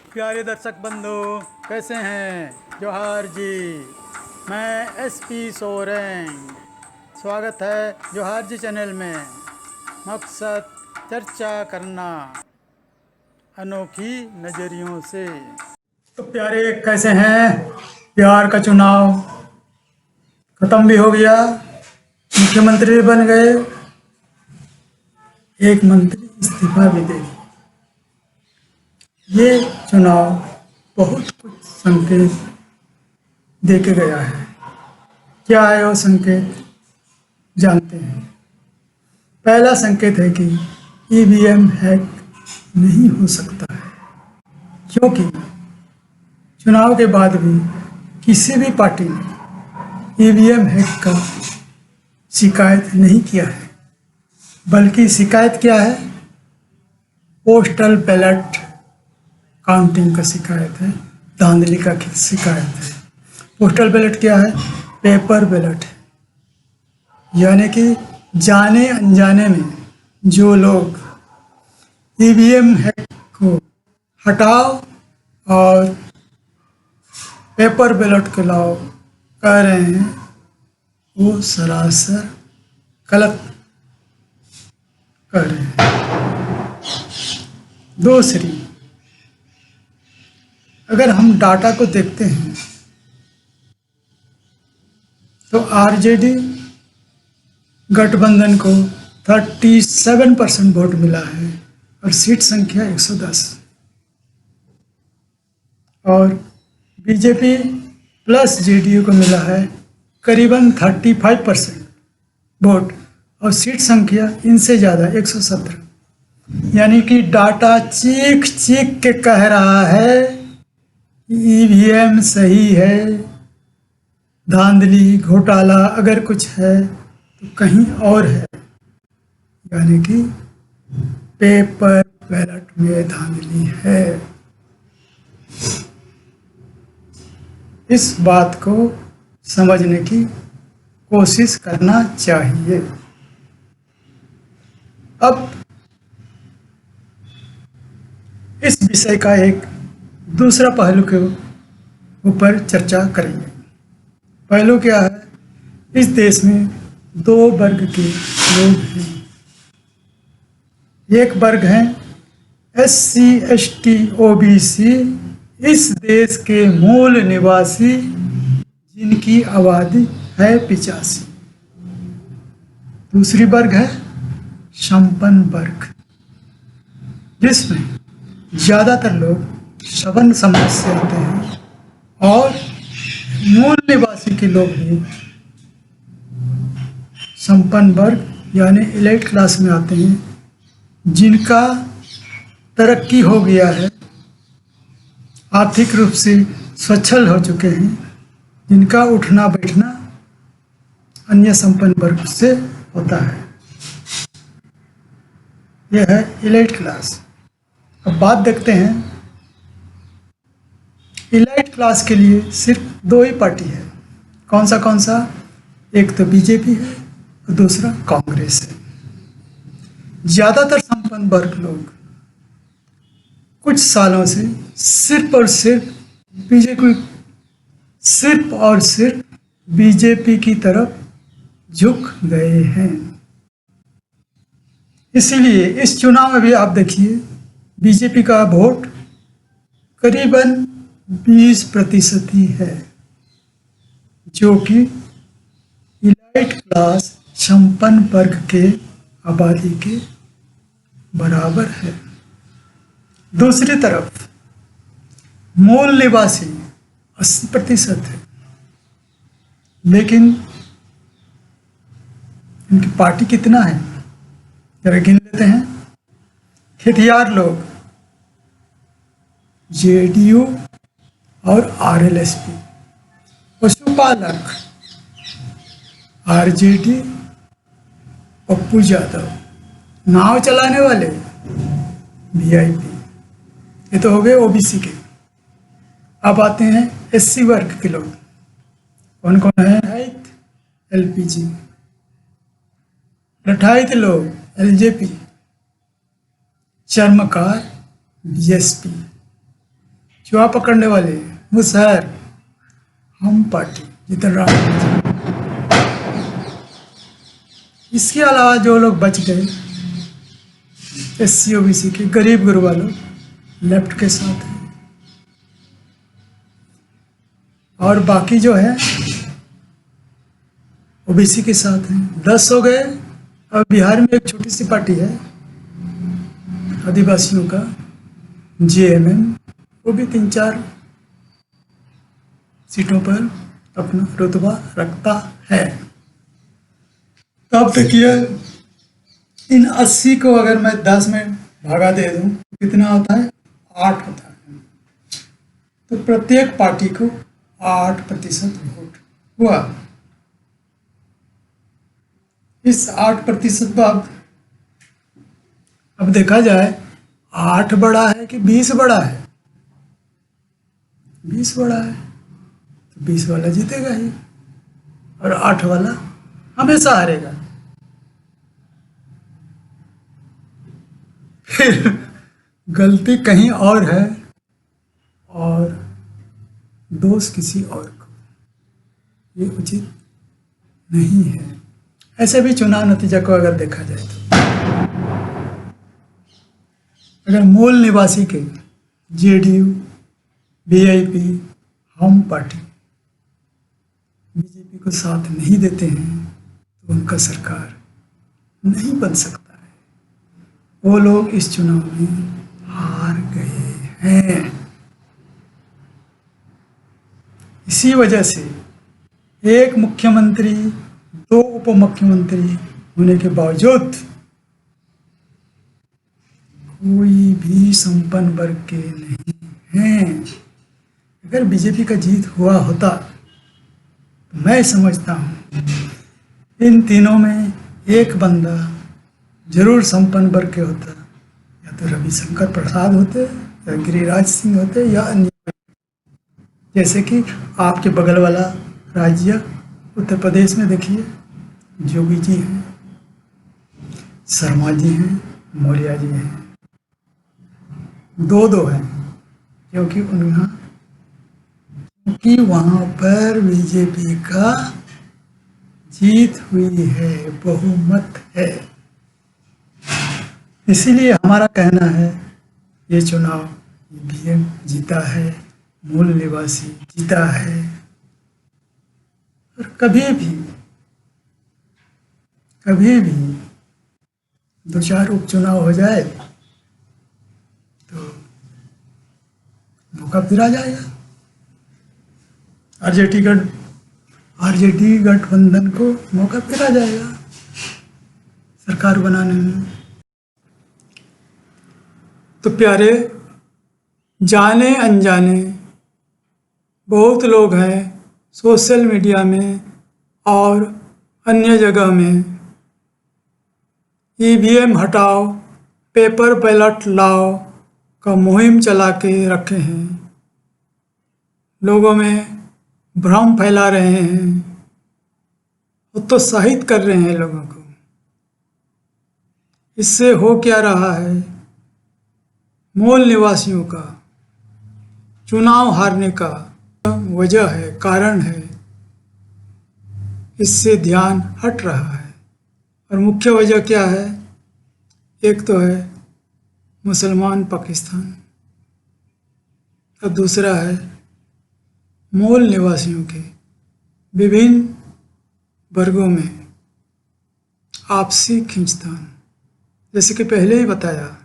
प्यारे दर्शक बंधु, कैसे हैं? जोहार जी। मैं एसपी सोरेन। स्वागत है जोहार जी चैनल में। मकसद चर्चा करना अनोखी नज़रियों से। तो प्यारे कैसे हैं? बिहार का चुनाव खत्म भी हो गया, मुख्यमंत्री भी बन गए, एक मंत्री इस्तीफा भी दे दिया। ये चुनाव बहुत कुछ संकेत दे के गया है। क्या है वो संकेत, जानते हैं। पहला संकेत है कि ईवीएम हैक नहीं हो सकता है, क्योंकि चुनाव के बाद भी किसी भी पार्टी ने ईवीएम हैक का शिकायत नहीं किया है। बल्कि शिकायत क्या है? पोस्टल बैलेट काउंटिंग का शिकायत है, धांधली का शिकायत है। पोस्टल बैलेट क्या है? पेपर बैलेट है। यानी कि जाने अनजाने में जो लोग ईवीएम हैक को हटाओ और पेपर बैलेट के लाओ कह रहे हैं, वो सरासर गलत कर रहे हैं। दूसरी, अगर हम डाटा को देखते हैं तो आरजेडी गठबंधन को 37% वोट मिला है और सीट संख्या 110, और बीजेपी प्लस जेडीयू को मिला है करीबन 35% वोट और सीट संख्या इनसे ज़्यादा 117। यानी कि डाटा चीख चीख के कह रहा है ईवीएम सही है, धांधली घोटाला अगर कुछ है तो कहीं और है। यानी कि पेपर बैलेट में धांधली है। इस बात को समझने की कोशिश करना चाहिए। अब इस विषय का एक दूसरा पहलू के ऊपर चर्चा करेंगे। पहलू क्या है? इस देश में दो वर्ग के लोग हैं। एक वर्ग है SC ST OBC, इस देश के मूल निवासी, जिनकी आबादी है 85। दूसरी वर्ग है संपन्न वर्ग, जिसमें ज़्यादातर लोग सवर्ण समाज से आते हैं और मूल निवासी के लोग भी संपन्न वर्ग यानी एलीट क्लास में आते हैं, जिनका तरक्की हो गया है, आर्थिक रूप से स्वच्छल हो चुके हैं, जिनका उठना बैठना अन्य संपन्न वर्ग से होता है। यह है एलीट क्लास। अब बात देखते हैं, एलीट क्लास के लिए सिर्फ दो ही पार्टी है। कौन सा? एक तो बीजेपी है और दूसरा कांग्रेस है। ज़्यादातर संपन्न वर्ग लोग कुछ सालों से सिर्फ और सिर्फ बीजेपी की तरफ झुक गए हैं। इसीलिए इस चुनाव में भी आप देखिए, बीजेपी का वोट करीबन 20% ही है, जो कि एलीट क्लास संपन्न वर्ग के आबादी के बराबर है। दूसरी तरफ मूल निवासी 80% है, लेकिन इनकी पार्टी कितना है जरा गिन लेते हैं। खेतियार लोग जेडीयू और आरएलएसपी, पशुपालक आरजेडी पप्पू यादव, नाव चलाने वाले वीआईपी, ये तो हो गए ओबीसी के। अब आते हैं एससी वर्ग के लोग। कौन कौन है? एलपीजी, लठाइत लोग एलजेपी, चर्मकार बीएसपी, चुहा पकड़ने वाले मुसहर हम पार्टी जीतन राम। इसके अलावा जो लोग बच गए SC OBC के गरीब गुरबा लोग लेफ्ट के साथ हैं, और बाकी जो है OBC के साथ हैं। 10 हो गए। और बिहार में एक छोटी सी पार्टी है आदिवासियों का JMM, वो भी 3-4 सीटों पर अपना रुतबा रखता है। तो अब देखिए, इन 80 को अगर मैं 10 में भागा दे दूं कितना होता है? 8 होता है। तो प्रत्येक पार्टी को 8% वोट हुआ। इस 8% पर अब देखा जाए 8 बड़ा है कि 20 बड़ा है? 20 बड़ा है, तो 20 वाला जीतेगा ही, और 8 वाला हमेशा हारेगा। फिर गलती कहीं और है और दोष किसी और को, ये उचित नहीं है। ऐसे भी चुनाव नतीजा को अगर देखा जाए तो अगर मूल निवासी के JDU, VIP, हम पार्टी BJP को साथ नहीं देते हैं तो उनका सरकार नहीं बन सकता है। वो लोग इस चुनाव में हार गए हैं। इसी वजह से एक मुख्यमंत्री, 2 उप मुख्यमंत्री होने के बावजूद कोई भी संपन्न वर्ग के नहीं हैं। अगर BJP का जीत हुआ होता तो मैं समझता हूँ इन तीनों में एक बंदा जरूर संपन्न वर्ग के होता, या तो रविशंकर प्रसाद होते, या गिरिराज सिंह होते, या अन्य, जैसे कि आपके बगल वाला राज्य उत्तर प्रदेश में देखिए, जोगी जी हैं, शर्मा जी हैं, मौर्य जी हैं। 2-2 हैं क्योंकि वहाँ पर BJP का जीत हुई है, बहुमत है। इसीलिए हमारा कहना है ये चुनाव EVM जीता है, मूल निवासी जीता है। और कभी भी 2-4 उपचुनाव हो जाए तो मौका फिर आ जाएगा RJD गठबंधन को, मौका फिर आ जाएगा सरकार बनाने में। तो प्यारे, जाने अनजाने बहुत लोग हैं सोशल मीडिया में और अन्य जगह में EVM हटाओ, पेपर बैलेट लाओ का मुहिम चला के रखे हैं। लोगों में भ्रम फैला रहे हैं, उत्साहित कर रहे हैं लोगों को। इससे हो क्या रहा है? मूल निवासियों का चुनाव हारने का वजह है, कारण है, इससे ध्यान हट रहा है। और मुख्य वजह क्या है? एक तो है मुसलमान पाकिस्तान, और दूसरा है मूल निवासियों के विभिन्न वर्गों में आपसी खींचतान। जैसे कि पहले ही बताया,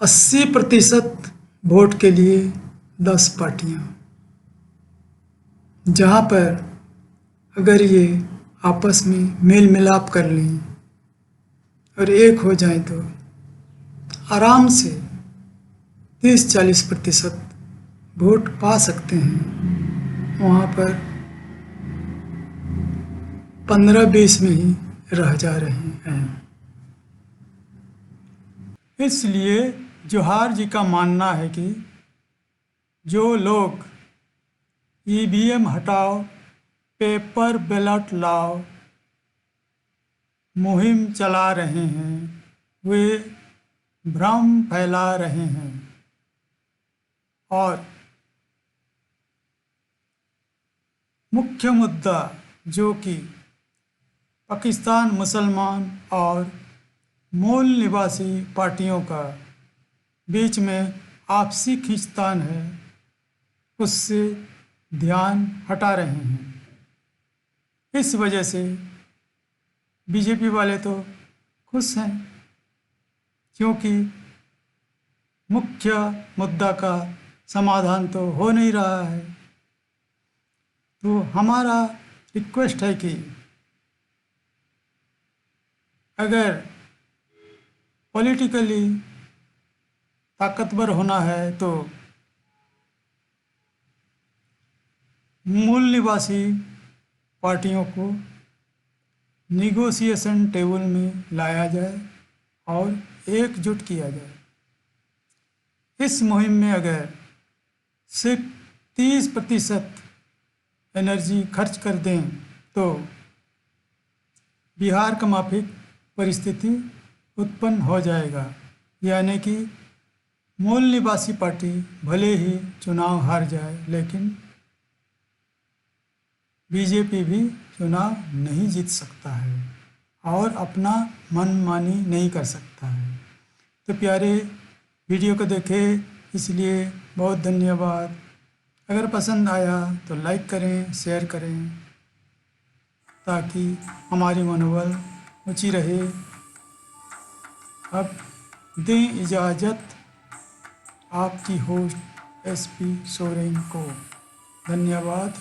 80% वोट के लिए 10 पार्टियां, जहां पर अगर ये आपस में मेल मिलाप कर लें और एक हो जाए तो आराम से 30-40% वोट पा सकते हैं। वहाँ पर 15-20 में ही रह जा रहे हैं। इसलिए जोहार जी का मानना है कि जो लोग EVM हटाओ, पेपर बैलेट लाओ मुहिम चला रहे हैं, वे भ्रम फैला रहे हैं। और मुख्य मुद्दा जो कि पाकिस्तान मुसलमान और मूल निवासी पार्टियों का बीच में आपसी खींचतान है, उससे ध्यान हटा रहे हैं। इस वजह से बीजेपी वाले तो खुश हैं, क्योंकि मुख्य मुद्दा का समाधान तो हो नहीं रहा है। तो हमारा रिक्वेस्ट है कि अगर पॉलिटिकली ताकतवर होना है तो मूल निवासी पार्टियों को निगोशिएशन टेबल में लाया जाए और एकजुट किया जाए। इस मुहिम में अगर सिर्फ 30% एनर्जी खर्च कर दें तो बिहार का माफिक परिस्थिति उत्पन्न हो जाएगा, यानी कि मूल निवासी पार्टी भले ही चुनाव हार जाए लेकिन बीजेपी भी चुनाव नहीं जीत सकता है और अपना मनमानी नहीं कर सकता है। तो प्यारे, वीडियो को देखें इसलिए बहुत धन्यवाद। अगर पसंद आया तो लाइक करें, शेयर करें, ताकि हमारी मनोबल ऊंची रहे। अब दें इजाज़त आपकी होस्ट SP सोरेन को। धन्यवाद।